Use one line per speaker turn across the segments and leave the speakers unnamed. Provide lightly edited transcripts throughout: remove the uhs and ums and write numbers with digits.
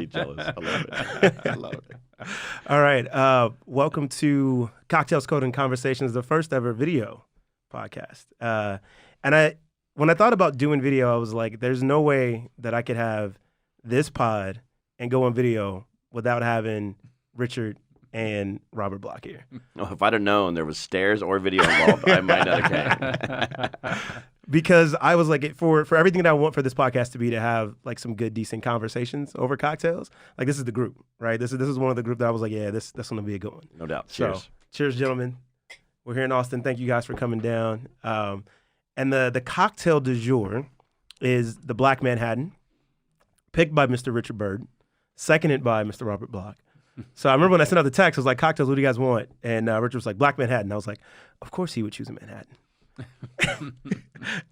already jealous. I love it. I love it.
All right. Welcome to Cocktails, Code, and Conversations, the first ever video podcast. When I thought about doing video, I was like, there's no way that I could have this pod and go on video without having Richard and Robert Block here.
Well, if I'd have known there was stairs or video involved, I might not have came.
Because I was like, for everything that I want for this podcast to be, to have like some good, decent conversations over cocktails. Like, this is the group, right? This is one of the group that I was like, yeah, that's going to be a good one.
No doubt. Cheers.
So, cheers, gentlemen. We're here in Austin. Thank you guys for coming down. And the cocktail du jour is the Black Manhattan, picked by Mr. Richard Byrd, seconded by Mr. Robert Block. So I remember when I sent out the text, I was like, cocktails, what do you guys want? And Richard was like, Black Manhattan. I was like, of course he would choose a Manhattan.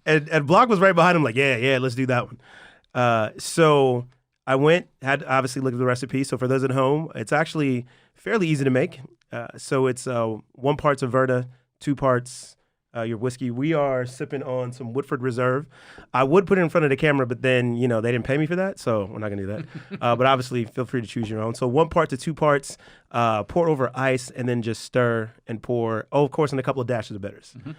and Block was right behind him like, yeah, let's do that one. So I had obviously looked at the recipe. So for those at home, it's actually fairly easy to make. So it's 1 part Averta, 2 parts your whiskey. We are sipping on some Woodford Reserve. I would put it in front of the camera, but then, they didn't pay me for that, so we're not going to do that. But obviously, feel free to choose your own. So 1 part to 2 parts, pour over ice, and then just stir and pour, of course, in a couple of dashes of bitters. Mm-hmm.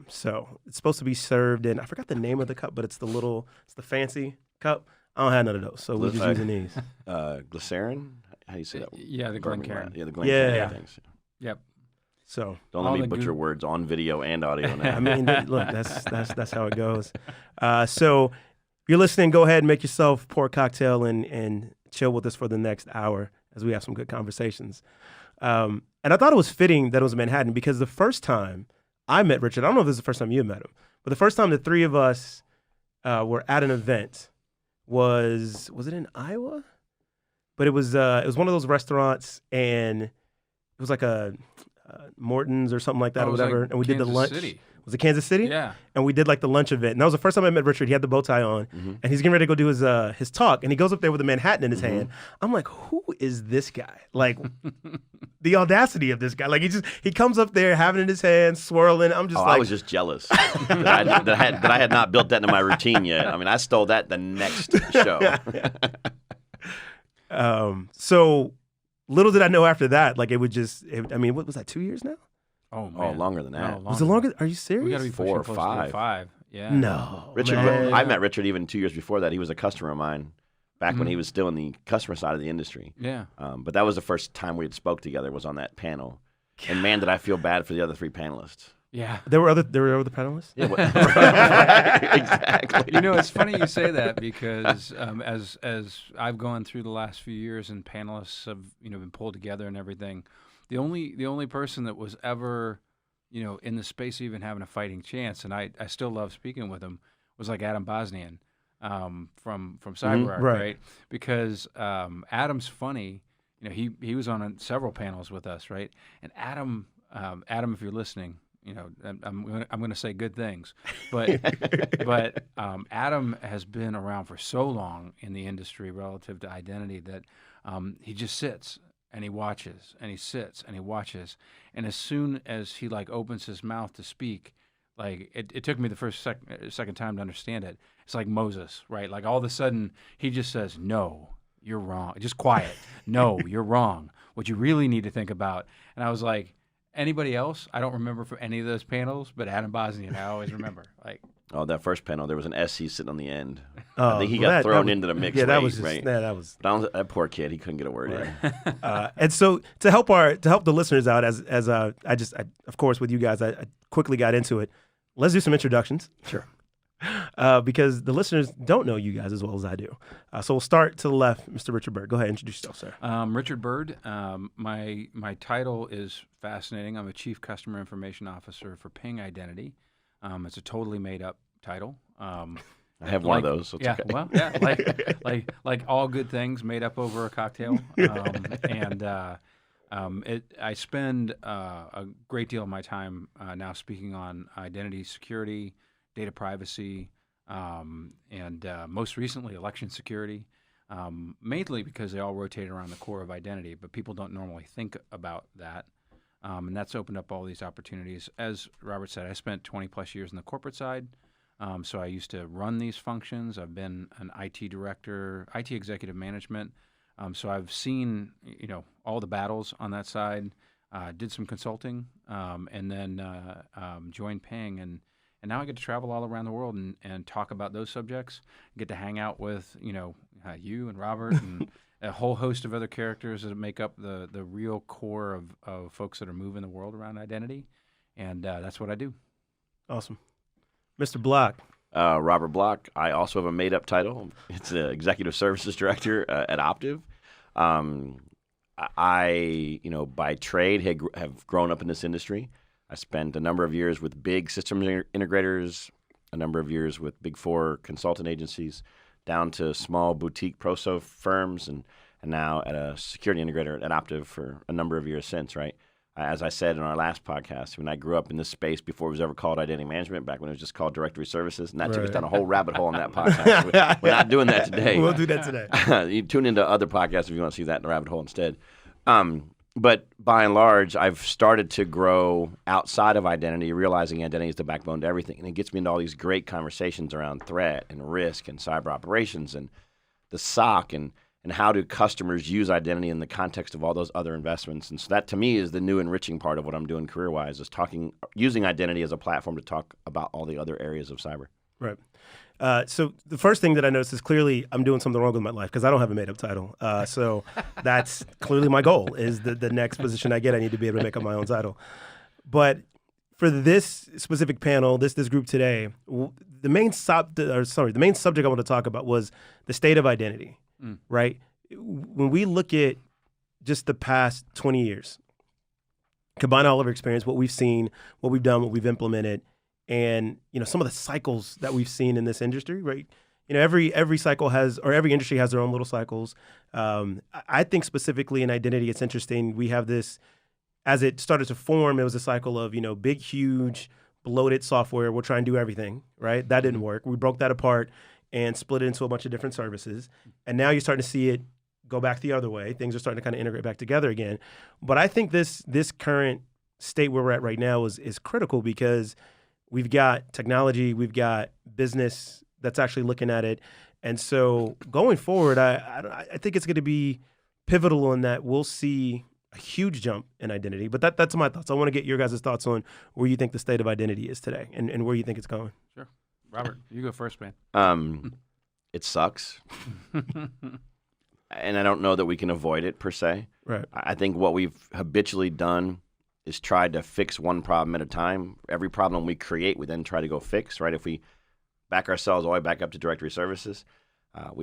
So it's supposed to be served in, I forgot the name of the cup, but it's the fancy cup. I don't have none of those, so we're just using these.
Glycerin? How do you say that?
Yeah, the Glencairn.
Yeah, the Glencairn.
Yeah.
Things.
Yep.
So
don't let me butcher words on video and audio now.
I mean, look, that's how it goes. So if you're listening, go ahead and make yourself pour a cocktail and chill with us for the next hour as we have some good conversations. And I thought it was fitting that it was Manhattan because the first time I met Richard, I don't know if this is the first time you met him, but the first time the three of us were at an event was it in Iowa? But it was one of those restaurants, and it was like a Morton's or something like that, or whatever.
Like
and we did the lunch.
City.
Was it Kansas City?
Yeah.
And we did like the lunch event. And that was the first time I met Richard. He had the bow tie on, and he's getting ready to go do his talk. And he goes up there with a Manhattan in his hand. I'm like, who is this guy? Like, the audacity of this guy. Like, he comes up there having it in his hand, swirling. I'm just like,
I was just jealous that I had not built that into my routine yet. I mean, I stole that the next show.
So little did I know after that, like what was that, 2 years now?
Oh, man.
Oh, longer than that.
Was it longer? Are you serious?
We got to be
4 or
pushing
5.
5. Yeah.
No.
Richard,
man.
I met Richard even 2 years before that. He was a customer of mine back when he was still in the customer side of the industry.
Yeah.
But that was the first time we had spoke together, was on that panel. And man, did I feel bad for the other 3 panelists.
Yeah.
There were other panelists?
Yeah, right, exactly.
It's funny you say that because as I've gone through the last few years and panelists have been pulled together and everything, the only person that was ever in the space of even having a fighting chance, and I still love speaking with him, was like Adam Bosnian from CyberArk, right? Because Adam's funny. He was on several panels with us, right? And Adam, if you're listening, I'm going to say good things, but Adam has been around for so long in the industry relative to identity that he just sits and he watches and he sits and he watches, and as soon as he opens his mouth to speak, it took me the second time to understand it. It's like Moses, right? Like all of a sudden he just says, "No, you're wrong." Just quiet. "No, you're wrong. What you really need to think about." And I was like, anybody else? I don't remember from any of those panels, but Adam Bosnian, I always remember.
That first panel, there was an SC sitting on the end.
Oh,
I think he got thrown into the mix.
Yeah, that
late,
was just,
right?
that was.
That poor kid, he couldn't get a word in.
And so to help the listeners out, as I of course with you guys, I quickly got into it. Let's do some introductions.
Sure.
Because the listeners don't know you guys as well as I do. So we'll start to the left, Mr. Richard Byrd. Go ahead, introduce yourself, sir.
Richard Byrd. My title is fascinating. I'm a Chief Customer Information Officer for Ping Identity. It's a totally made up title.
I have one of those. So it's okay.
Well, yeah, like all good things made up over a cocktail. I spend a great deal of my time now speaking on identity security, data privacy, and most recently election security, mainly because they all rotate around the core of identity, but people don't normally think about that. And that's opened up all these opportunities. As Robert said, I spent 20 plus years in the corporate side. So I used to run these functions. I've been an IT director, IT executive management So I've seen, all the battles on that side. Did some consulting, and then joined Ping, and now I get to travel all around the world and talk about those subjects. Get to hang out with you and Robert and a whole host of other characters that make up the real core of folks that are moving the world around identity, and that's what I do.
Awesome. Mr. Block.
Robert Block. I also have a made-up title. It's Executive Services Director at Optiv. I, by trade, have grown up in this industry. I spent a number of years with big system integrators, a number of years with Big Four consultant agencies, down to small boutique pro-so firms, and now at a security integrator at Optiv for a number of years since, right? As I said in our last podcast, when I grew up in this space before it was ever called identity management, back when it was just called directory services, and that took us down a whole rabbit hole on that podcast. We're not doing that today.
We'll do that today.
You tune into other podcasts if you want to see that in the rabbit hole instead. But by and large, I've started to grow outside of identity, realizing identity is the backbone to everything. And it gets me into all these great conversations around threat and risk and cyber operations and the SOC and how do customers use identity in the context of all those other investments. And so that, to me, is the new enriching part of what I'm doing career-wise, is using identity as a platform to talk about all the other areas of cyber.
Right. So the first thing that I noticed is clearly I'm doing something wrong with my life because I don't have a made-up title. So that's clearly my goal is the next position I get, I need to be able to make up my own title. But for this specific panel, this group today, the main subject I want to talk about was the state of identity, right? When we look at just the past 20 years, combine all of our experience, what we've seen, what we've done, what we've implemented, and some of the cycles that we've seen in this industry, right? Every cycle has, or every industry has their own little cycles. I think specifically in identity, it's interesting. We have this, as it started to form, it was a cycle of big, huge, bloated software. We'll try and do everything, right? That didn't work. We broke that apart and split it into a bunch of different services. And now you're starting to see it go back the other way. Things are starting to kind of integrate back together again. But I think this current state where we're at right now is critical because we've got technology, we've got business that's actually looking at it. And so going forward, I think it's going to be pivotal in that we'll see a huge jump in identity. But that's my thoughts. I want to get your guys' thoughts on where you think the state of identity is today and where you think it's going.
Sure. Robert, you go first, man.
It sucks. And I don't know that we can avoid it per se.
Right.
I think what we've habitually done is try to fix one problem at a time. Every problem we create, we then try to go fix, right? If we back ourselves all the way back up to directory services,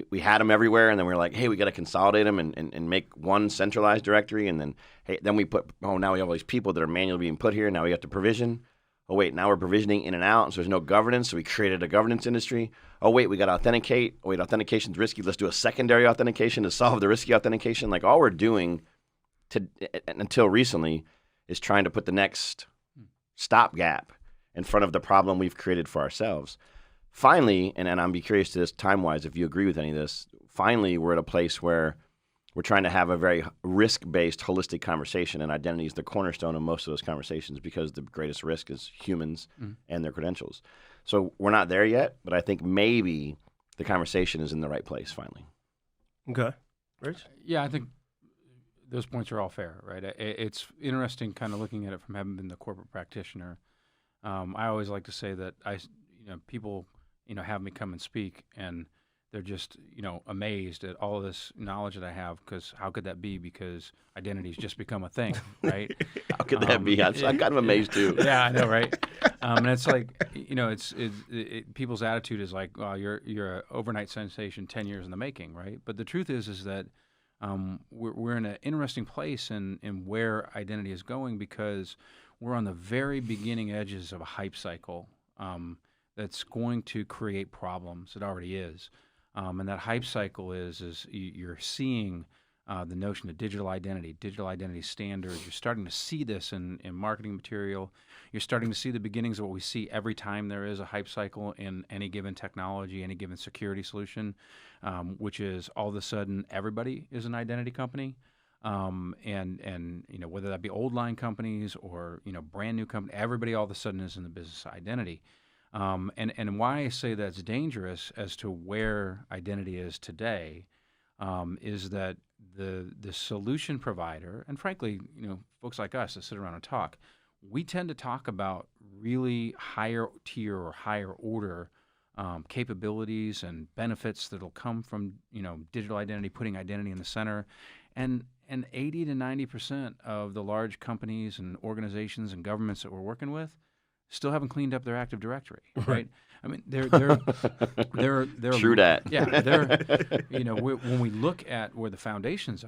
we had them everywhere, and then we were like, hey, we got to consolidate them and make one centralized directory, and then then we put, now we have all these people that are manually being put here, now we have to provision. Oh, wait, now we're provisioning in and out, so there's no governance, so we created a governance industry. Oh, wait, we got to authenticate. Oh, wait, authentication's risky. Let's do a secondary authentication to solve the risky authentication. Like, all we're doing until recently is trying to put the next stopgap in front of the problem we've created for ourselves. Finally, and I'm be curious to this time-wise if you agree with any of this, finally we're at a place where we're trying to have a very risk-based, holistic conversation, and identity is the cornerstone of most of those conversations because the greatest risk is humans and their credentials. So we're not there yet, but I think maybe the conversation is in the right place finally.
Okay. Rich?
Yeah, I think those points are all fair, right? It's interesting kind of looking at it from having been the corporate practitioner. I always like to say that people, have me come and speak, and they're just, amazed at all of this knowledge that I have, because how could that be? Because identity's just become a thing, right?
How could that be? I'm kind of amazed too.
Yeah, I know, right? And it's like, people's attitude is like, well, you're an overnight sensation 10 years in the making, right? But the truth is that we're in an interesting place in where identity is going, because we're on the very beginning edges of a hype cycle that's going to create problems. It already is. And that hype cycle is you're seeing the notion of digital identity standards. You're starting to see this in marketing material. You're starting to see the beginnings of what we see every time there is a hype cycle in any given technology, any given security solution, which is all of a sudden everybody is an identity company. And whether that be old line companies or brand new company, everybody all of a sudden is in the business of identity. And why I say that's dangerous as to where identity is today, is that the solution provider, and frankly, folks like us that sit around and talk, we tend to talk about really higher tier or higher order capabilities and benefits that'll come from digital identity, putting identity in the center, and 80 to 90% of the large companies and organizations and governments that we're working with still haven't cleaned up their Active Directory, right? I mean, they're
True that.
Yeah, when we look at where the foundations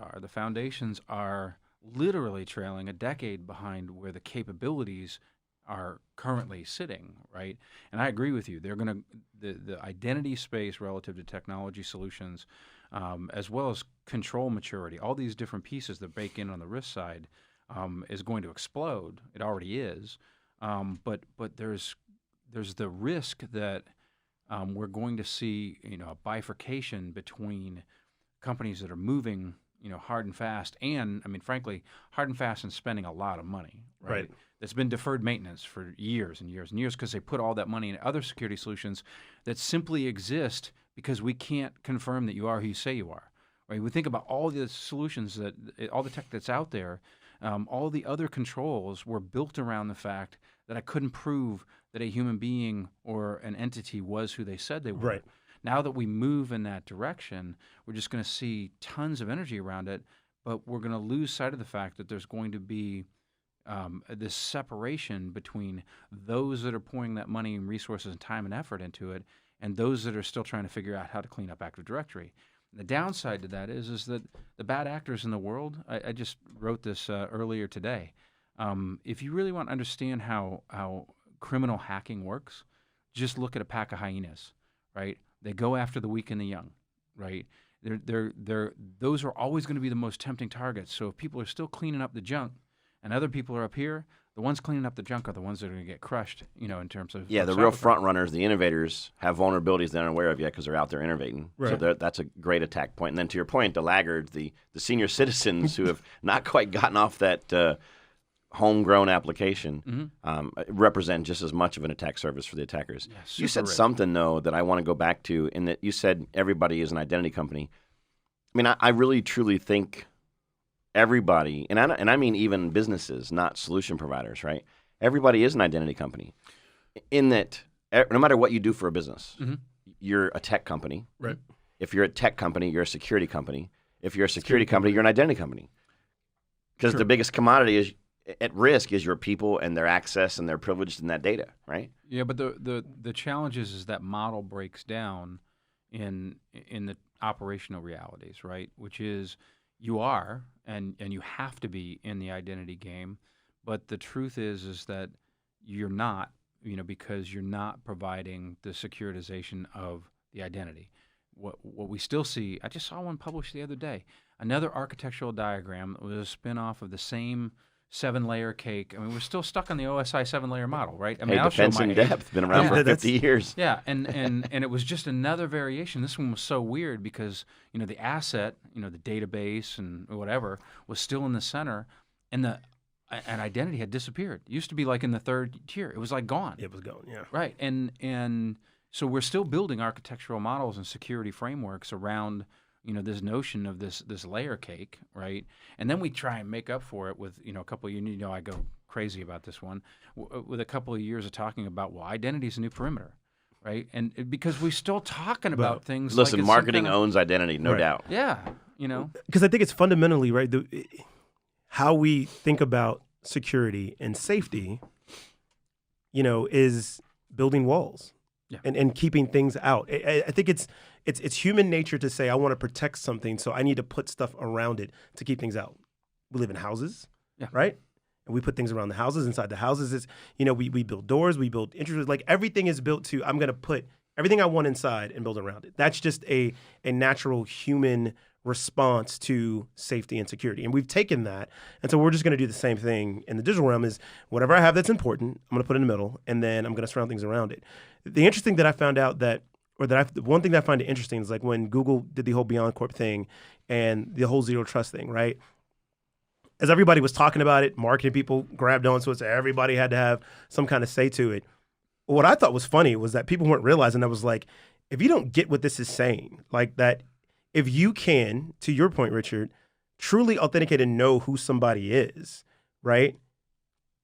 are literally trailing a decade behind where the capabilities are currently sitting, right? And I agree with you. They're going to the identity space relative to technology solutions, as well as control maturity, all these different pieces that bake in on the risk side, is going to explode. It already is, but there's the risk that we're going to see a bifurcation between companies that are moving hard and fast, and I mean, frankly, hard and fast and spending a lot of money, right? That's been deferred maintenance for years and years and years because they put all that money in other security solutions that simply exist because we can't confirm that you are who you say you are, right? We think about all the solutions all the tech that's out there, all the other controls were built around the fact that I couldn't prove that a human being or an entity was who they said they were.
Right.
Now that we move in that direction, we're just going to see tons of energy around it, but we're going to lose sight of the fact that there's going to be this separation between those that are pouring that money and resources and time and effort into it and those that are still trying to figure out how to clean up Active Directory. The downside to that is that the bad actors in the world, I just wrote this earlier today, if you really want to understand how criminal hacking works, just look at a pack of hyenas, right? They go after the weak and the young, right? Those are always going to be the most tempting targets. So if people are still cleaning up the junk and other people are up here, the ones cleaning up the junk are the ones that are going to get crushed, in terms of...
Yeah, the real front runners, the innovators, have vulnerabilities they're unaware of yet because they're out there innovating.
Right.
So that's a great attack point. And then to your point, the laggards, the senior citizens who have not quite gotten off that homegrown application represent just as much of an attack surface for the attackers.
Yeah,
you said
rich.
something, though, that I want to go back to, in that you said everybody is an identity company. I mean, I really, truly think everybody, and I mean even businesses, not solution providers, right? Everybody is an identity company in that no matter what you do for a business, you're a tech company.
Right.
If you're a tech company, you're a security company. If you're a security company, you're an identity company. Because the biggest commodity is at risk is your people and their access and their privilege in that data, right?
Yeah, but the challenge is that model breaks down in the operational realities, right? Which is you are and you have to be in the identity game, but the truth is that you're not, because you're not providing the securitization of the identity. What we still see, I just saw one published the other day, another architectural diagram that was a spin-off of the same 7-layer cake. I mean, we're still stuck on the OSI 7-layer model, right? I mean, I'll
defense
show my
in depth, been around for 50 years.
Yeah, and it was just another variation. This one was so weird because, the asset, the database and whatever was still in the center, and an identity had disappeared. It used to be like in the third tier. It was like gone.
It was gone, yeah.
Right, and so we're still building architectural models and security frameworks around this notion of this layer cake, right? And then we try and make up for it with, a couple of, I go crazy about this one, with a couple of years of talking about, identity is a new perimeter, right? And because we're still talking about things
Listen,
like
marketing owns identity, no doubt.
Yeah,
Because I think it's fundamentally, right, how we think about security and safety, is building walls. Yeah. And keeping things out. I think it's human nature to say, I want to protect something, so I need to put stuff around it to keep things out. We live in houses, right? And we put things around the houses. Inside the houses is, we build doors, we build entrances. Like everything is built to, I'm going to put everything I want inside and build around it. That's just a natural human response to safety and security. And we've taken that. And so we're just going to do the same thing in the digital realm is whatever I have that's important, I'm going to put in the middle, and then I'm going to surround things around it. The interesting that I found out the one thing that I find interesting is like when Google did the whole Beyond Corp thing and the whole zero trust thing, right? As everybody was talking about it, marketing people grabbed onto it, so everybody had to have some kind of say to it. What I thought was funny was that people weren't realizing that was like, if you don't get what this is saying, like that if you can, to your point, Richard, truly authenticate and know who somebody is, right?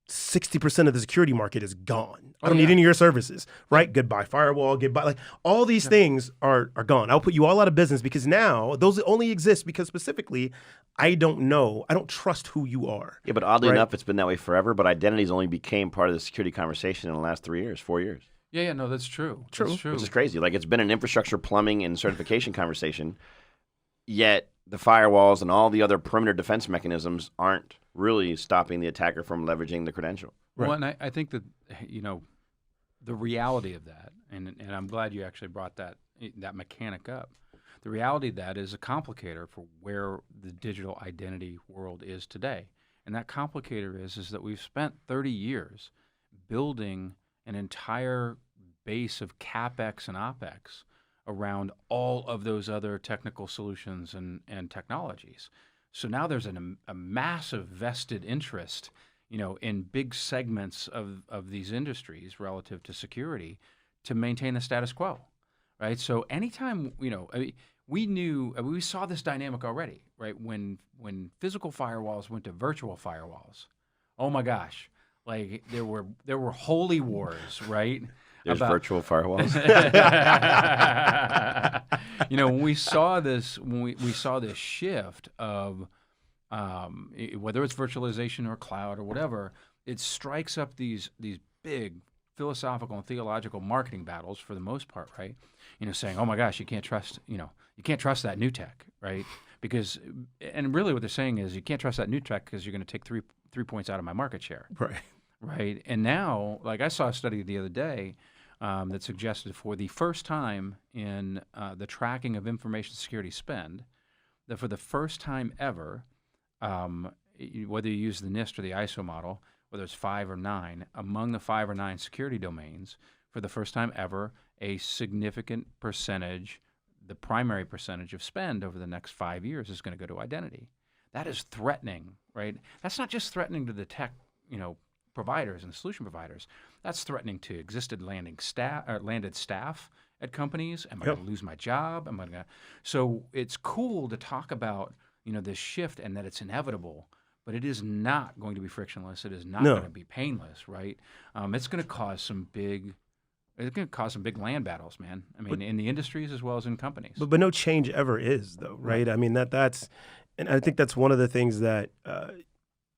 60% of the security market is gone. I don't need any of your services, right? Goodbye firewall, goodbye. Like all these things are gone. I'll put you all out of business because now those only exist because specifically I don't trust who you are.
Yeah, but oddly enough, it's been that way forever, but identities only became part of the security conversation in the last 4 years.
Yeah, no, that's true.
True.
That's true.
Which is crazy. Like it's been an infrastructure, plumbing, and certification conversation, yet the firewalls and all the other perimeter defense mechanisms aren't really stopping the attacker from leveraging the credential.
Right.
Well, and I think that, the reality of that, and I'm glad you actually brought that mechanic up. The reality of that is a complicator for where the digital identity world is today. And that complicator is that we've spent 30 years building an entire base of CapEx and OpEx around all of those other technical solutions and technologies. So now there's a massive vested interest, in big segments of these industries relative to security to maintain the status quo, right? So anytime, we saw this dynamic already, right? When physical firewalls went to virtual firewalls, oh my gosh, like there were holy wars, right?
There's virtual firewalls.
When we saw this, we saw this shift of whether it's virtualization or cloud or whatever, it strikes up these big philosophical and theological marketing battles for the most part, right? Saying, oh my gosh, you can't trust that new tech, right? And really what they're saying is you can't trust that new tech because you're going to take three points out of my market share.
Right.
Right. And now, like I saw a study the other day that suggested for the first time in the tracking of information security spend, that for the first time ever, whether you use the NIST or the ISO model, whether it's 5 or 9, among the 5 or 9 security domains, for the first time ever, a significant percentage, the primary percentage of spend over the next 5 years is going to go to identity. That is threatening, right? That's not just threatening to the tech, providers and solution providers. That's threatening to existed landed staff at companies. Am I going to lose my job? So it's cool to talk about this shift and that it's inevitable, but it is not going to be frictionless. It is not going to be painless, right? It's going to cause some big land battles, man. I mean, in the industries as well as in companies.
But no change ever is, though, right? I mean, that's, and I think that's one of the things that,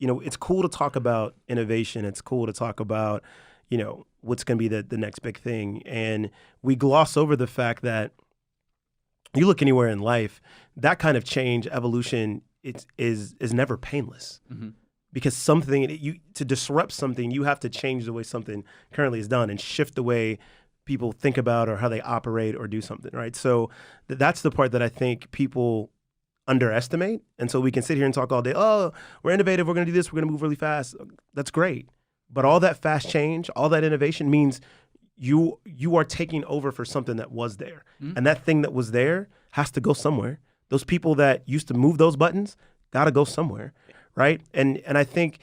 it's cool to talk about innovation. It's cool to talk about, what's going to be the next big thing. And we gloss over the fact that you look anywhere in life, that kind of change, evolution, is never painless. Mm-hmm. Because to disrupt something, you have to change the way something currently is done and shift the way people think about or how they operate or do something, right? So that's the part that I think people underestimate. And so we can sit here and talk all day, oh, we're innovative, we're going to do this, we're going to move really fast. That's great. But all that fast change, all that innovation means you are taking over for something that was there. Mm-hmm. And that thing that was there has to go somewhere. Those people that used to move those buttons got to go somewhere, right? And I think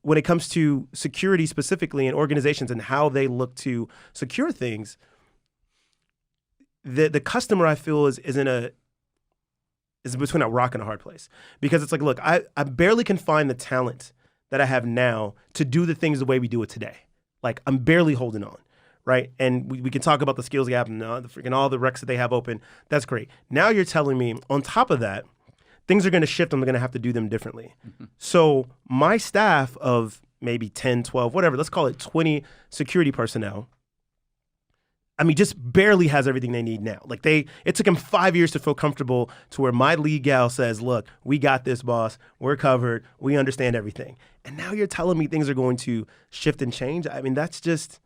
when it comes to security specifically and organizations and how they look to secure things, the customer, I feel, is between a rock and a hard place. Because it's like, look, I barely can find the talent that I have now to do the things the way we do it today. Like, I'm barely holding on, right? And we can talk about the skills gap and all the recs that they have open. That's great. Now you're telling me, on top of that, things are going to shift and I'm going to have to do them differently. Mm-hmm. So my staff of maybe 10, 12, whatever, let's call it 20 security personnel, just barely has everything they need now. Like it took them 5 years to feel comfortable to where my lead gal says, look, we got this, boss. We're covered. We understand everything. And now you're telling me things are going to shift and change. That's just,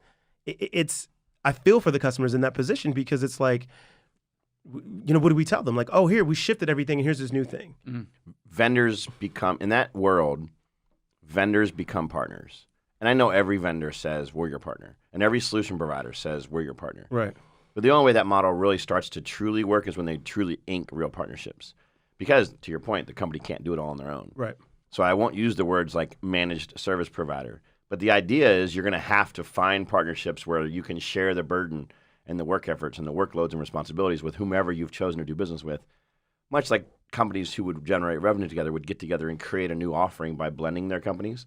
I feel for the customers in that position because it's like, what do we tell them? Like, oh, here, we shifted everything and here's this new thing.
Mm-hmm. Vendors become, in that world, vendors become partners. And I know every vendor says, we're your partner. And every solution provider says, we're your partner.
Right.
But the only way that model really starts to truly work is when they truly ink real partnerships. Because, to your point, the company can't do it all on their own.
Right.
So I won't use the words like managed service provider. But the idea is you're going to have to find partnerships where you can share the burden and the work efforts and the workloads and responsibilities with whomever you've chosen to do business with much like companies who would generate revenue together would get together and create a new offering by blending their companies.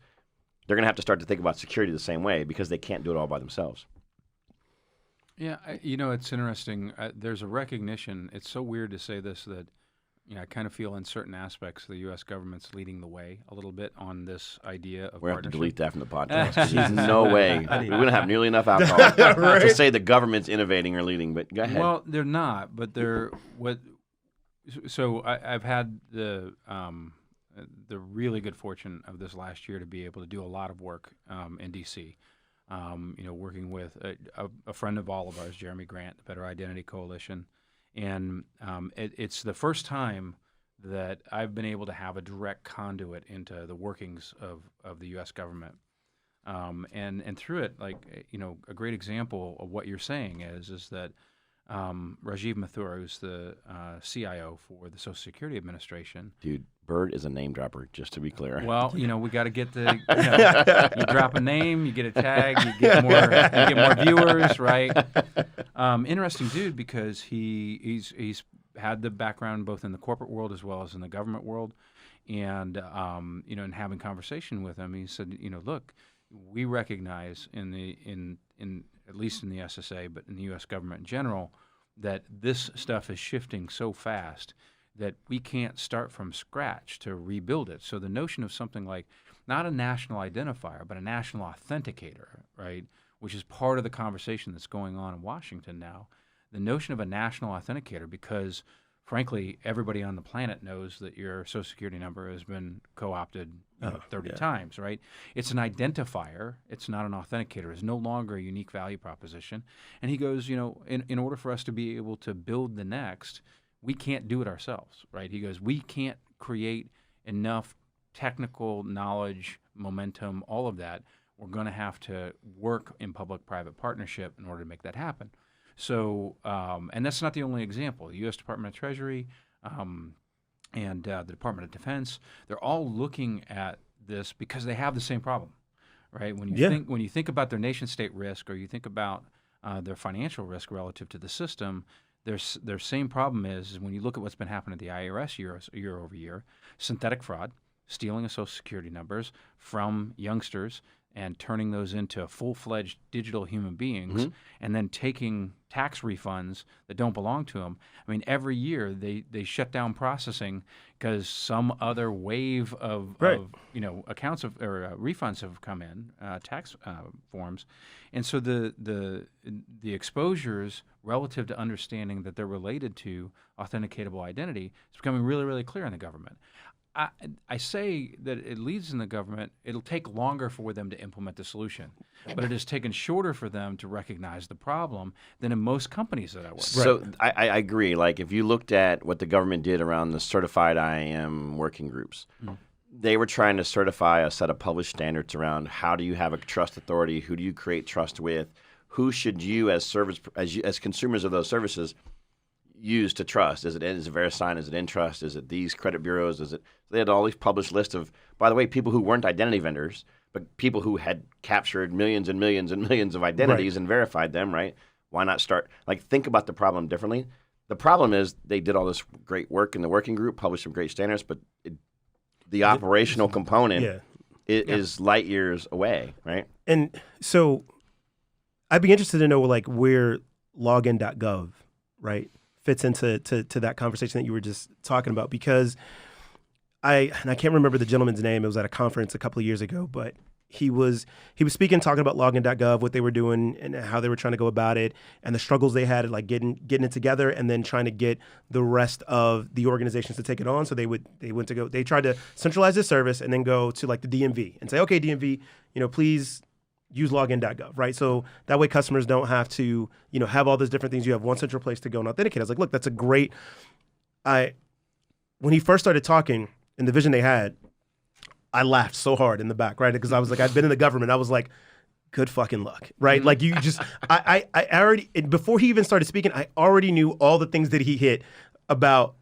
They're going to have to start to think about security the same way because they can't do it all by themselves.
Yeah, it's interesting. There's a recognition. It's so weird to say this that, I kind of feel in certain aspects the U.S. government's leading the way a little bit on this idea of
We have to
partnership.
delete that from the podcast. 'Cause there's no way. We wouldn't have nearly enough alcohol to say the government's innovating or leading, but go ahead.
Well, they're not, but they're what. So I've had the really good fortune of this last year to be able to do a lot of work in D.C. Working with a friend of all of ours, Jeremy Grant, the Better Identity Coalition. And it's the first time that I've been able to have a direct conduit into the workings of the U.S. government. And through it, a great example of what you're saying is that Rajiv Mathur, who's the CIO for the Social Security Administration.
Dude, Bird is a name dropper, just to be clear.
Well, we got to get you drop a name, you get a tag, you get more viewers, right? Interesting dude because he's had the background both in the corporate world as well as in the government world, and in having conversation with him, he said, look, we recognize in at least in the SSA, but in the U.S. government in general, that this stuff is shifting so fast that we can't start from scratch to rebuild it. So the notion of something like not a national identifier, but a national authenticator, right, which is part of the conversation that's going on in Washington now, the notion of a national authenticator, because frankly, everybody on the planet knows that your Social Security number has been co-opted 30 times, right? It's an identifier. It's not an authenticator. It's no longer a unique value proposition. And he goes, in order for us to be able to build the next, we can't do it ourselves, right? He goes, we can't create enough technical knowledge, momentum, all of that. We're going to have to work in public-private partnership in order to make that happen. So, and that's not the only example. The U.S. Department of Treasury and the Department of Defense, they're all looking at this because they have the same problem, right? When you think about their nation-state risk, or you think about their financial risk relative to the system, their same problem is when you look at what's been happening at the IRS year over year, synthetic fraud, stealing of Social Security numbers from youngsters and turning those into full-fledged digital human beings, and then taking tax refunds that don't belong to them. I mean, every year they shut down processing because some other wave of accounts or refunds have come in, tax forms, and so the exposures relative to understanding that they're related to authenticatable identity is becoming really, really clear in the government. I say that it leads in the government. It'll take longer for them to implement the solution, but it has taken shorter for them to recognize the problem than in most companies that I work with.
So I agree. Like if you looked at what the government did around the certified IAM working groups, they were trying to certify a set of published standards around how do you have a trust authority, who do you create trust with, who should you as consumers of those services use to trust? Is it VeriSign? Is it Intrust? Is it these credit bureaus? They had all these published lists of, by the way, people who weren't identity vendors, but people who had captured millions and millions and millions of identities and verified them, right? Why not start, think about the problem differently. The problem is they did all this great work in the working group, published some great standards, but the operational component is light years away, right?
And so I'd be interested to know where login.gov, right, fits into that conversation that you were just talking about, because I can't remember the gentleman's name. It was at a conference a couple of years ago, but he was speaking, talking about login.gov, what they were doing and how they were trying to go about it, and the struggles they had at getting it together, and then trying to get the rest of the organizations to take it on. So they tried to centralize this service and then go to the DMV and say, okay, DMV, please use login.gov, right? So that way customers don't have to, have all those different things. You have one central place to go and authenticate. I was like, look, that's a great. When he first started talking and the vision they had, I laughed so hard in the back, right? Because I was like, I'd been in the government. I was like, good fucking luck, right? You just, I already, before he even started speaking, I already knew all the things that he hit about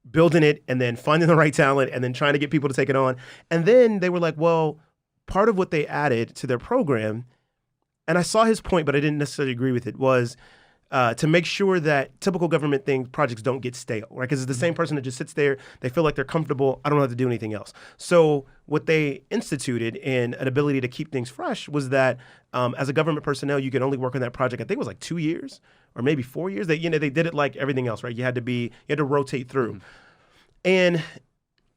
building it and then finding the right talent and then trying to get people to take it on. And then they were like, well, part of what they added to their program, and I saw his point, but I didn't necessarily agree with it, was to make sure that typical government projects don't get stale, right? Because it's the same person that just sits there, they feel like they're comfortable, I don't have to do anything else. So what they instituted in an ability to keep things fresh was that as a government personnel, you could only work on that project, I think it was like 2 years or maybe 4 years. They did it like everything else, right? You had to rotate through. And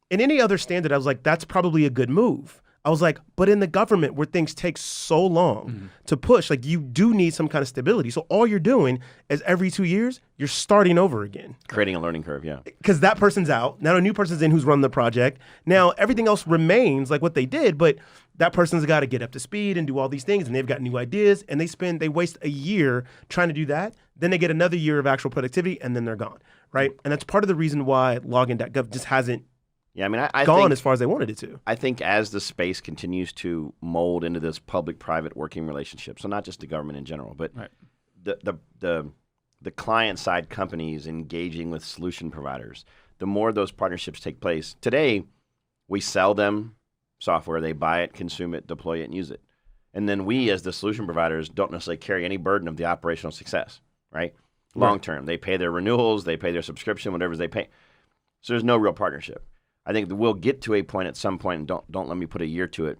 in any other standard, I was like, that's probably a good move. I was like, but in the government where things take so long to push, like you do need some kind of stability. So all you're doing is every 2 years, you're starting over again.
Creating a learning curve, yeah.
Because that person's out. Now a new person's in who's run the project. Now everything else remains like what they did, but that person's got to get up to speed and do all these things, and they've got new ideas, and they waste a year trying to do that. Then they get another year of actual productivity, and then they're gone, right? And that's part of the reason why login.gov just hasn't
I
gone
think,
as far as they wanted it to.
I think as the space continues to mold into this public-private working relationship, so not just the government in general, but the client-side companies engaging with solution providers, the more those partnerships take place. Today, we sell them software, they buy it, consume it, deploy it, and use it. And then we, as the solution providers, don't necessarily carry any burden of the operational success, right? Long-term, they pay their renewals, they pay their subscription, whatever they pay. So there's no real partnership. I think that we'll get to a point at some point, and don't let me put a year to it,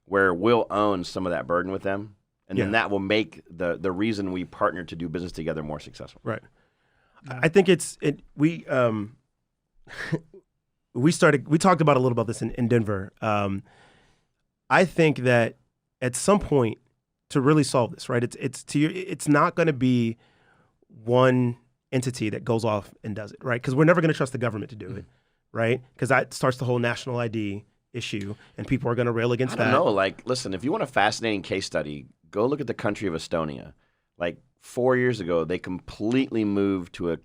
where we'll own some of that burden with them, and then that will make the reason we partner to do business together more successful.
Right. I think we talked about a little about this in Denver. I think that at some point to really solve this, right? It's not going to be one entity that goes off and does it, right? Because we're never going to trust the government to do it. Right? Because that starts the whole national ID issue, and people are going to rail against that.
I don't know. Like, listen, if you want a fascinating case study, go look at the country of Estonia. Like 4 years ago, they completely moved to a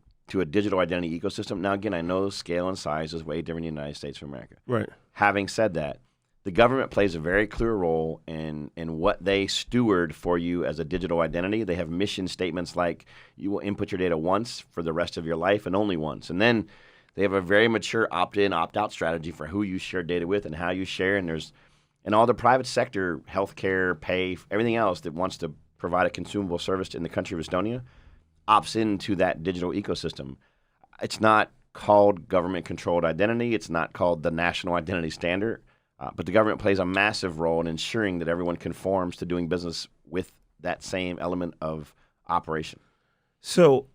digital identity ecosystem. Now, again, I know scale and size is way different in the United States of America.
Right.
Having said that, the government plays a very clear role in what they steward for you as a digital identity. They have mission statements like you will input your data once for the rest of your life and only once. And then they have a very mature opt-in, opt-out strategy for who you share data with and how you share. And all the private sector, healthcare, pay, everything else that wants to provide a consumable service in the country of Estonia opts into that digital ecosystem. It's not called government-controlled identity. It's not called the national identity standard. But the government plays a massive role in ensuring that everyone conforms to doing business with that same element of operation.
So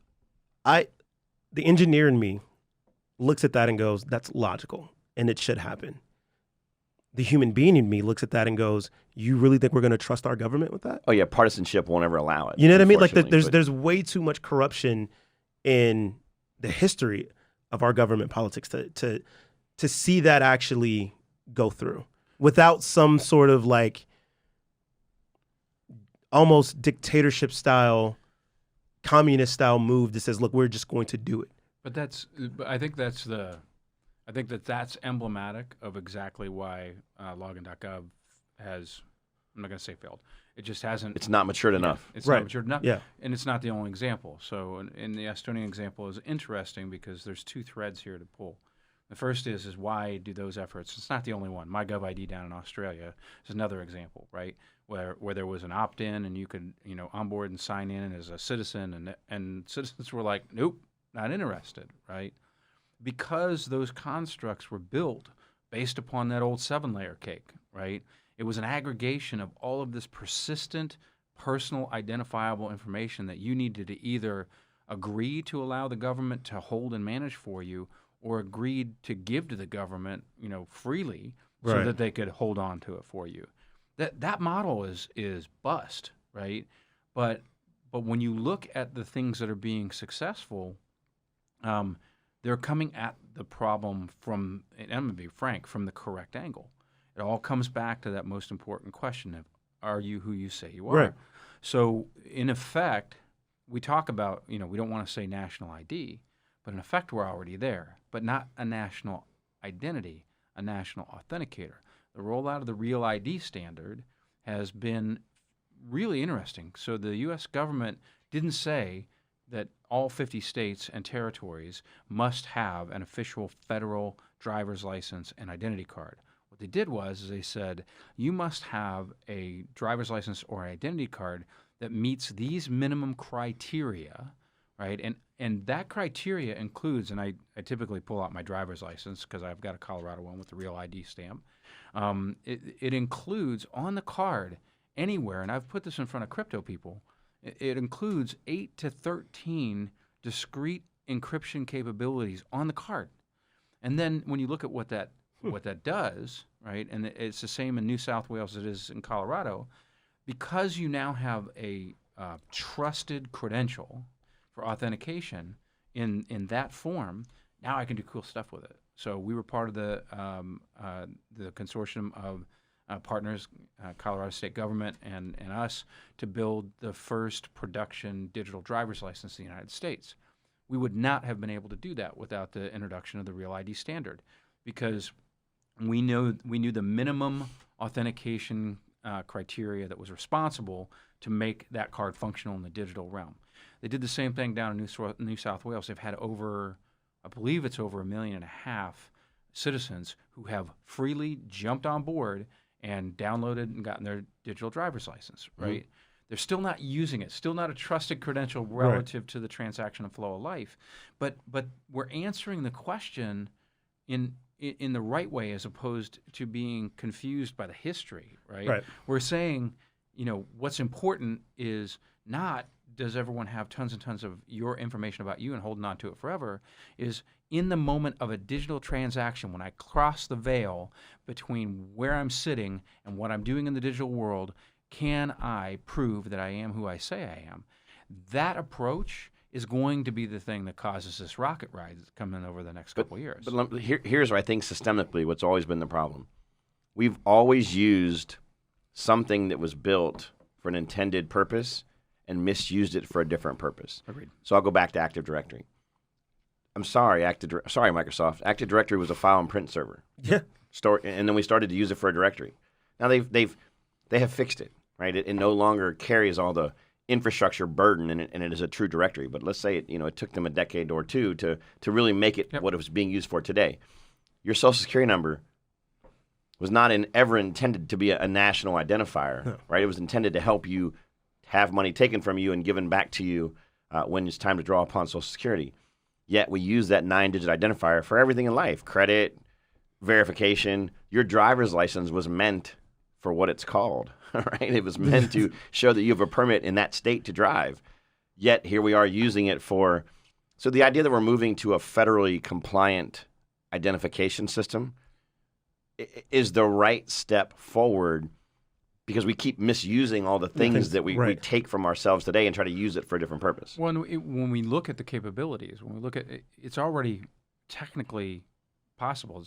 the engineer in me looks at that and goes, that's logical, and it should happen. The human being in me looks at that and goes, you really think we're going to trust our government with that?
Oh, yeah, partisanship won't ever allow it.
You know what I mean? Like there's way too much corruption in the history of our government politics to see that actually go through without some sort of like almost dictatorship style, communist style move that says, look, we're just going to do it.
But I think that's emblematic of exactly why login.gov has, I'm not going to say failed. It just hasn't.
It's not matured enough.
It's not matured enough.
Yeah.
And it's not the only example. So in the Estonian example is interesting because there's two threads here to pull. The first is why do those efforts? It's not the only one. My GovID down in Australia is another example, right? Where there was an opt-in and you could onboard and sign in as a citizen, and citizens were like, nope, not interested, right? Because those constructs were built based upon that old 7-layer cake, right? It was an aggregation of all of this persistent, personal, identifiable information that you needed to either agree to allow the government to hold and manage for you, or agreed to give to the government, freely, so that they could hold on to it for you. That model is bust, right? But when you look at the things that are being successful, they're coming at the problem from, and I'm going to be frank, from the correct angle. It all comes back to that most important question of, are you who you say you are?
Right.
So in effect, we talk about, we don't want to say national ID, but in effect we're already there, but not a national identity, a national authenticator. The rollout of the Real ID standard has been really interesting. So the U.S. government didn't say that all 50 states and territories must have an official federal driver's license and identity card. What they did was they said, you must have a driver's license or an identity card that meets these minimum criteria right? And that criteria includes, and I typically pull out my driver's license because I've got a Colorado one with the real ID stamp. It includes on the card anywhere, and I've put this in front of crypto people, it includes 8 to 13 discrete encryption capabilities on the card. And then when you look at what that does, right, and it's the same in New South Wales as it is in Colorado, because you now have a trusted credential for authentication in that form, now I can do cool stuff with it. So we were part of the consortium of partners, Colorado state government and us, to build the first production digital driver's license in the United States. We would not have been able to do that without the introduction of the Real ID standard, because we knew the minimum authentication criteria that was responsible to make that card functional in the digital realm. They did the same thing down in New South Wales. They've had over, I believe it's over 1.5 million citizens who have freely jumped on board and downloaded and gotten their digital driver's license, right? They're still not using it, still not a trusted credential relative to the transaction and flow of life. But we're answering the question in the right way, as opposed to being confused by the history, right? We're saying, what's important is not does everyone have tons and tons of your information about you and holding on to it forever, is in the moment of a digital transaction, when I cross the veil between where I'm sitting and what I'm doing in the digital world, can I prove that I am who I say I am? That approach is going to be the thing that causes this rocket ride that's coming over the next couple of years.
But here's where I think systemically what's always been the problem. We've always used something that was built for an intended purpose and misused it for a different purpose.
Agreed.
So I'll go back to Active Directory. I'm sorry, Microsoft. Active Directory was a file and print server.
Yeah.
And then we started to use it for a directory. Now they have fixed it, right? It no longer carries all the infrastructure burden, and it is a true directory. But let's say it took them a decade or two to really make it what it was being used for today. Your Social Security number was not ever intended to be a national identifier, right? It was intended to help you have money taken from you and given back to you when it's time to draw upon Social Security. Yet we use that 9-digit identifier for everything in life: credit, verification. Your driver's license was meant for what it's called, right? It was meant to show that you have a permit in that state to drive. Yet here we are using it for. So the idea that we're moving to a federally compliant identification system is the right step forward, because we keep misusing all the things that we take from ourselves today and try to use it for a different purpose.
When we look at the capabilities, when we look at it, it's already technically possible.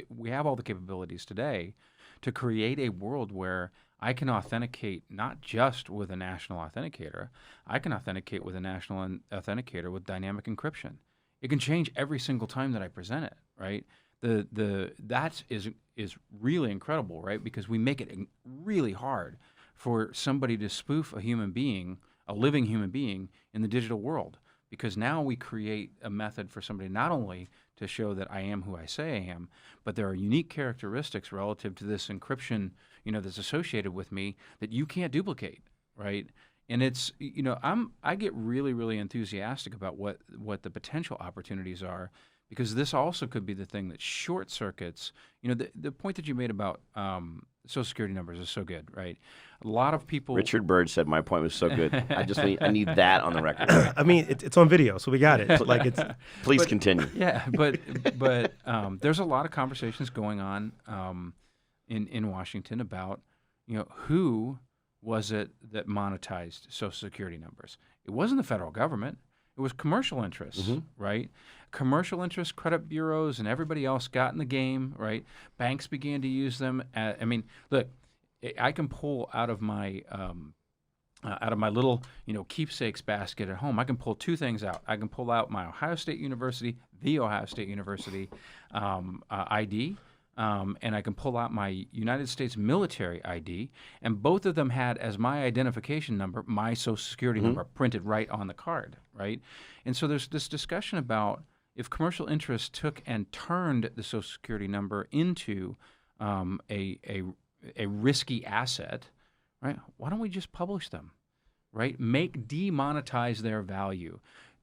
We have all the capabilities today to create a world where I can authenticate not just with a national authenticator. I can authenticate with a national authenticator with dynamic encryption. It can change every single time that I present it, right? That is really incredible, right? Because we make it really hard for somebody to spoof a human being, a living human being, in the digital world. Because now we create a method for somebody not only to show that I am who I say I am, but there are unique characteristics relative to this encryption, that's associated with me that you can't duplicate, right? And it's, I get really, really enthusiastic about what the potential opportunities are, because this also could be the thing that short circuits. The point that you made about Social Security numbers is so good, right? A lot of people.
Richard Bird said my point was so good. I need that on the record.
I mean, it's on video, so we got it.
Please continue.
Yeah, but there's a lot of conversations going on in Washington about, who was it that monetized Social Security numbers? It wasn't the federal government. It was commercial interests, right? Commercial interests, credit bureaus, and everybody else got in the game, right? Banks began to use them. Look, I can pull out of my little, keepsakes basket at home. I can pull two things out. I can pull out my Ohio State University ID, and I can pull out my United States military ID, and both of them had as my identification number my Social Security number printed right on the card, right? And so there's this discussion about if commercial interests took and turned the Social Security number into a risky asset, right? Why don't we just publish them? right? Demonetize their value.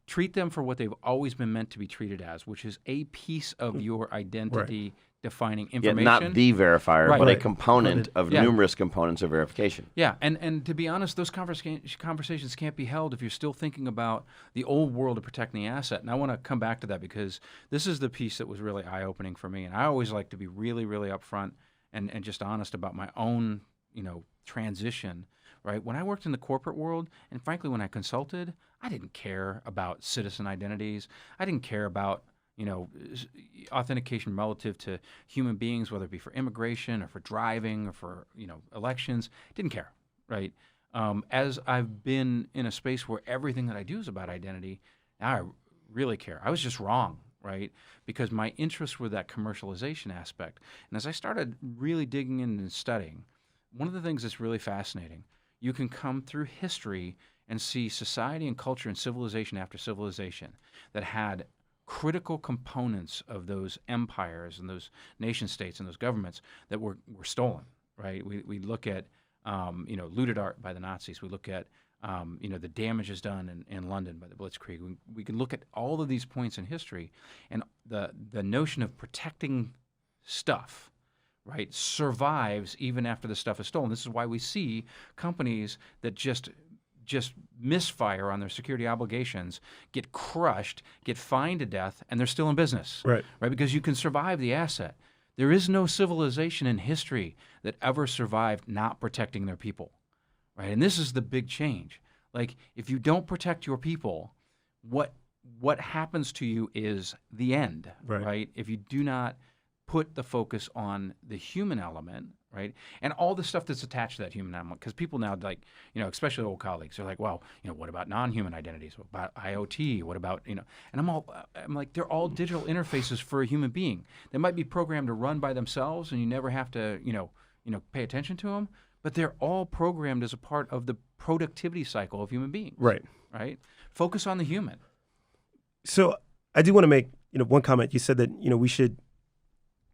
Treat them for what they've always been meant to be treated as, which is a piece of your identity defining
Yeah,
information.
not the verifier,
Right.
but a
Right.
component of
Yeah.
numerous components of verification.
Yeah, and to be honest, those conversations can't be held if you're still thinking about the old world of protecting the asset. And I want to come back to that because this is the piece that was really eye-opening for me. And I always like to be really, really upfront and just honest about my own, transition, right? When I worked in the corporate world, and frankly, when I consulted, I didn't care about citizen identities. I didn't care about authentication relative to human beings, whether it be for immigration or for driving or for, elections. Didn't care, right? As I've been in a space where everything that I do is about identity, now I really care. I was just wrong, right? Because my interests were that commercialization aspect. And as I started really digging in and studying, one of the things that's really fascinating, you can come through history and see society and culture and civilization after civilization that had critical components of those empires and those nation states and those governments that were stolen, right? We look at, looted art by the Nazis. We look at, the damages done in London by the Blitzkrieg. We can look at all of these points in history, and the notion of protecting stuff, right, survives even after the stuff is stolen. This is why we see companies that just misfire on their security obligations, get crushed, get fined to death, and they're still in business.
Right.
Because you can survive the asset. There is no civilization in history that ever survived not protecting their people, right? And this is the big change. Like, if you don't protect your people, what happens to you is the end, right? If you do not put the focus on the human element, right? And all the stuff that's attached to that human element, because people now, like, especially old colleagues, are like, well, what about non-human identities? What about IoT? What about, and I'm like, they're all digital interfaces for a human being. They might be programmed to run by themselves and you never have to, pay attention to them, but they're all programmed as a part of the productivity cycle of human beings.
Right.
Right? Focus on the human.
So I do want to make, one comment. You said that, we should,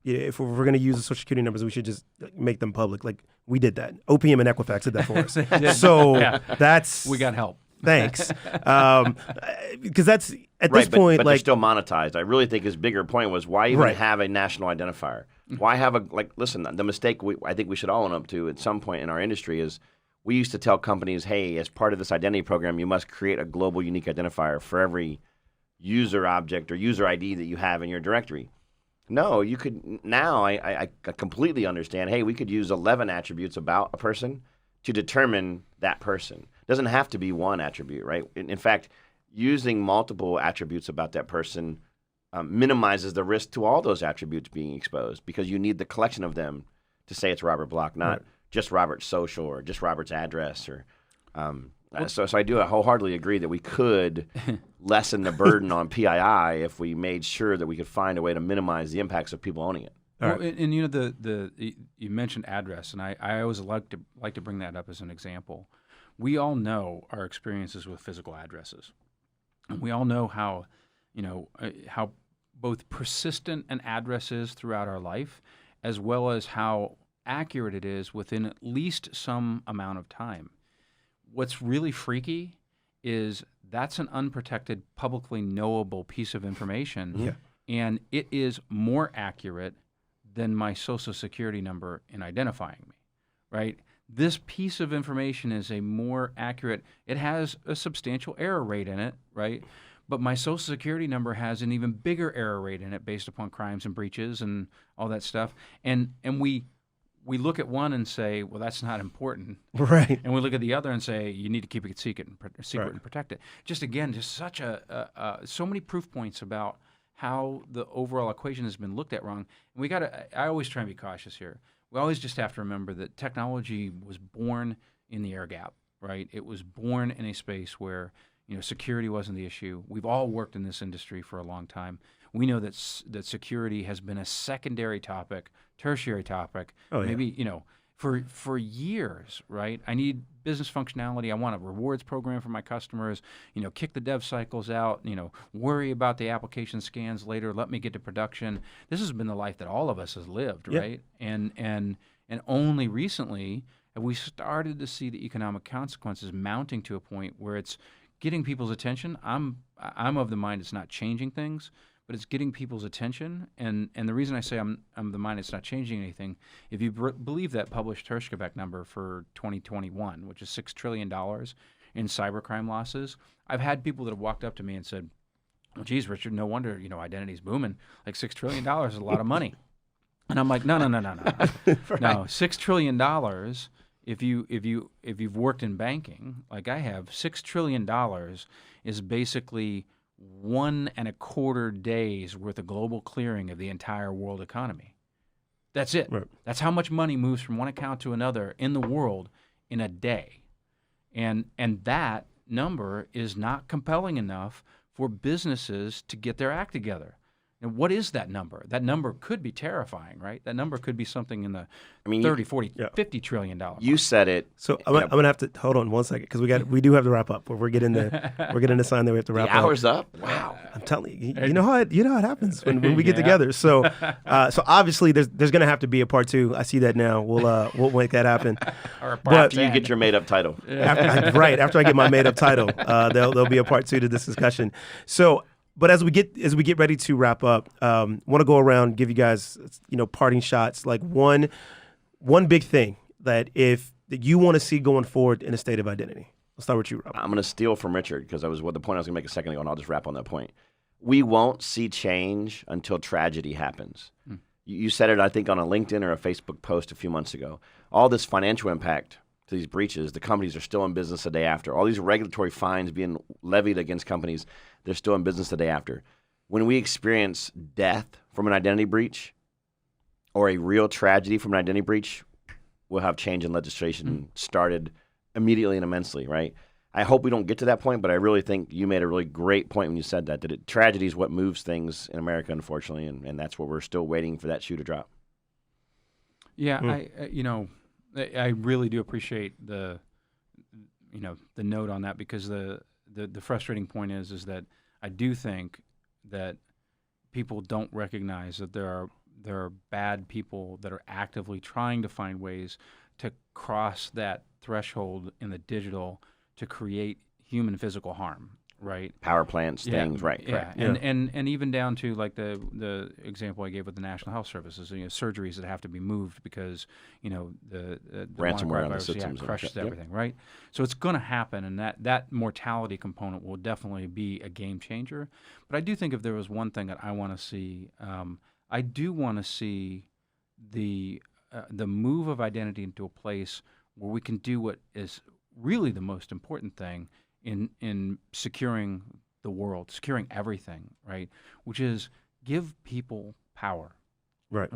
if we're going to use the Social Security numbers, we should just make them public. Like, we did that. OPM and Equifax did that for us. So that's...
We got help.
Thanks. Because that's, at this point,
but
like...
they're still monetized. I really think his bigger point was, why even have a national identifier? Why have listen, the mistake I think we should all own up to at some point in our industry is we used to tell companies, hey, as part of this identity program, you must create a global unique identifier for every user object or user ID that you have in your directory. No, you could now. I completely understand. Hey, we could use 11 attributes about a person to determine that person. It doesn't have to be one attribute, right? In fact, using multiple attributes about that person minimizes the risk to all those attributes being exposed because you need the collection of them to say it's Robert Block, not just Robert's social or just Robert's address or. So I do wholeheartedly agree that we could lessen the burden on PII if we made sure that we could find a way to minimize the impacts of people owning it.
Well, and you mentioned address, and I always like to bring that up as an example. We all know our experiences with physical addresses, and we all know how both persistent an address is throughout our life, as well as how accurate it is within at least some amount of time. What's really freaky is that's an unprotected, publicly knowable piece of information, and it is more accurate than my social security number in identifying me, right? This piece of information is a more accurate, it has a substantial error rate in it, right? But my social security number has an even bigger error rate in it based upon crimes and breaches and all that stuff. And we look at one and say, well, that's not important.
Right.
And we look at the other and say, you need to keep it secret and protect it. Just such so many proof points about how the overall equation has been looked at wrong. And I always try and be cautious here. We always just have to remember that technology was born in the air gap, right? It was born in a space where, security wasn't the issue. We've all worked in this industry for a long time. We know that security has been a secondary topic, tertiary topic, for years, right? I need business functionality. I want a rewards program for my customers, kick the dev cycles out, worry about the application scans later, let me get to production. This has been the life that all of us has lived, right? And only recently have we started to see the economic consequences mounting to a point where it's getting people's attention? I'm of the mind it's not changing things, but it's getting people's attention. And the reason I say I'm of the mind it's not changing anything, if you believe that published Hirschgebek number for 2021, which is $6 trillion in cybercrime losses, I've had people that have walked up to me and said, well, geez, Richard, no wonder, identity's booming. Like $6 trillion is a lot of money. And I'm like, no.
Right.
No, $6 trillion, if you've worked in banking, like I have, $6 trillion is basically 1.25 days worth of global clearing of the entire world economy. That's it.
Right.
That's how much money moves from one account to another in the world in a day. And that number is not compelling enough for businesses to get their act together. And what is that number? That number could be terrifying, right? That number could be something in the 30, 40, $50 trillion mark.
You said it.
So I'm going to have to hold on one second because we do have to wrap up. We're getting the sign that we have to wrap
The
up.
hour's up. Wow.
I'm telling you, you know how it happens when we get together. So obviously there's going to have to be a part 2. I see that now. We'll make that happen.
Or a part
But-
You get your made-up title.
After I get my made up title, there'll be a part 2 to this discussion. So. But as we get ready to wrap up, want to go around, give you guys, parting shots. Like one big thing that you want to see going forward in a state of identity. Let's start with you, Rob.
I'm going to steal from Richard because that was the point I was going to make a second ago, and I'll just wrap on that point. We won't see change until tragedy happens. You said it, I think, on a LinkedIn or a Facebook post a few months ago. All this financial impact to these breaches, the companies are still in business the day after. All these regulatory fines being levied against companies, they're still in business the day after. When we experience death from an identity breach or a real tragedy from an identity breach, we'll have change in legislation started immediately and immensely, right? I hope we don't get to that point, but I really think you made a really great point when you said that tragedy is what moves things in America, unfortunately, and that's where we're still waiting for that shoe to drop.
Yeah, I really do appreciate the note on that because the frustrating point is that I do think that people don't recognize that there are bad people that are actively trying to find ways to cross that threshold in the digital to create human physical harm. Right.
Power plants, things, right.
Yeah.
Correct.
And even down to like the example I gave with the National Health Services, surgeries that have to be moved because, the
Ransomware on the
virus,
systems.
crushes
Yep.
everything, right? So it's going to happen, and that mortality component will definitely be a game changer. But I do think if there was one thing that I want to see, I do want to see the move of identity into a place where we can do what is really the most important thing in securing the world, securing everything, right? Which is give people power,
Right.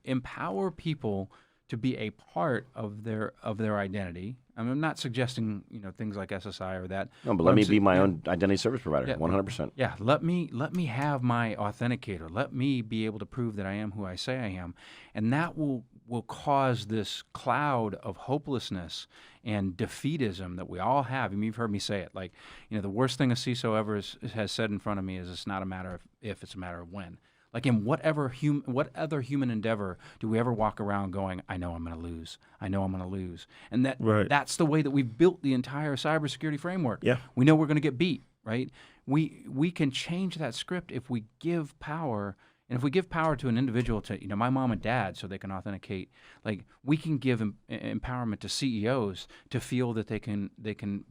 Empower people to be a part of their identity. I mean, I'm not suggesting things like SSI or that.
No, but let me be my own identity service provider, 100%.
Yeah, let me have my authenticator. Let me be able to prove that I am who I say I am, and that will cause this cloud of hopelessness and defeatism that we all have. I mean, you've heard me say it. Like, the worst thing a CISO ever has said in front of me is it's not a matter of if, it's a matter of when. Like in what other human endeavor do we ever walk around going, I know I'm going to lose. I know I'm going to lose. And that's the way that we've built the entire cybersecurity framework.
Yeah.
We know we're going to get beat, right? We can change that script if we give power. And if we give power to an individual, to my mom and dad, so they can authenticate, like we can give empowerment to CEOs to feel that they can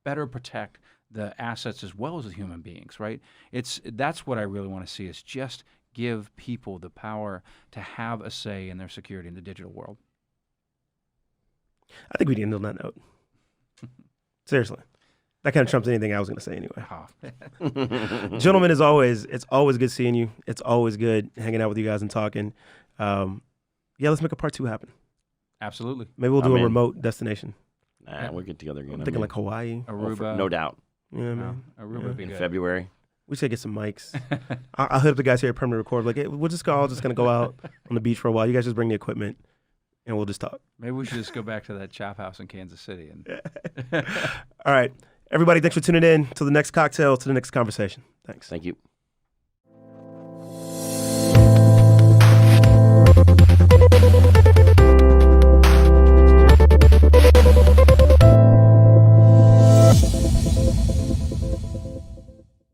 better protect the assets as well as the human beings, right? That's what I really want to see is just give people the power to have a say in their security in the digital world.
I think we need to end on that note. Seriously. That kind of trumps anything I was going to say anyway.
Oh.
Gentlemen, as always, it's always good seeing you. It's always good hanging out with you guys and talking. Let's make a part 2 happen.
Absolutely.
Maybe we'll do a remote destination.
Nah, we'll get together again.
I'm thinking like Hawaii.
Aruba.
No doubt.
You know what I mean?
Aruba would be
In
good.
February.
We should get some mics. I'll hit up the guys here at Permanent Record. Like, hey, we'll just all just going to go out on the beach for a while. You guys just bring the equipment, and we'll just talk.
Maybe we should just go back to that chop house in Kansas City.
All right. Everybody, thanks for tuning in. To the next cocktail, to the next conversation. Thanks.
Thank you.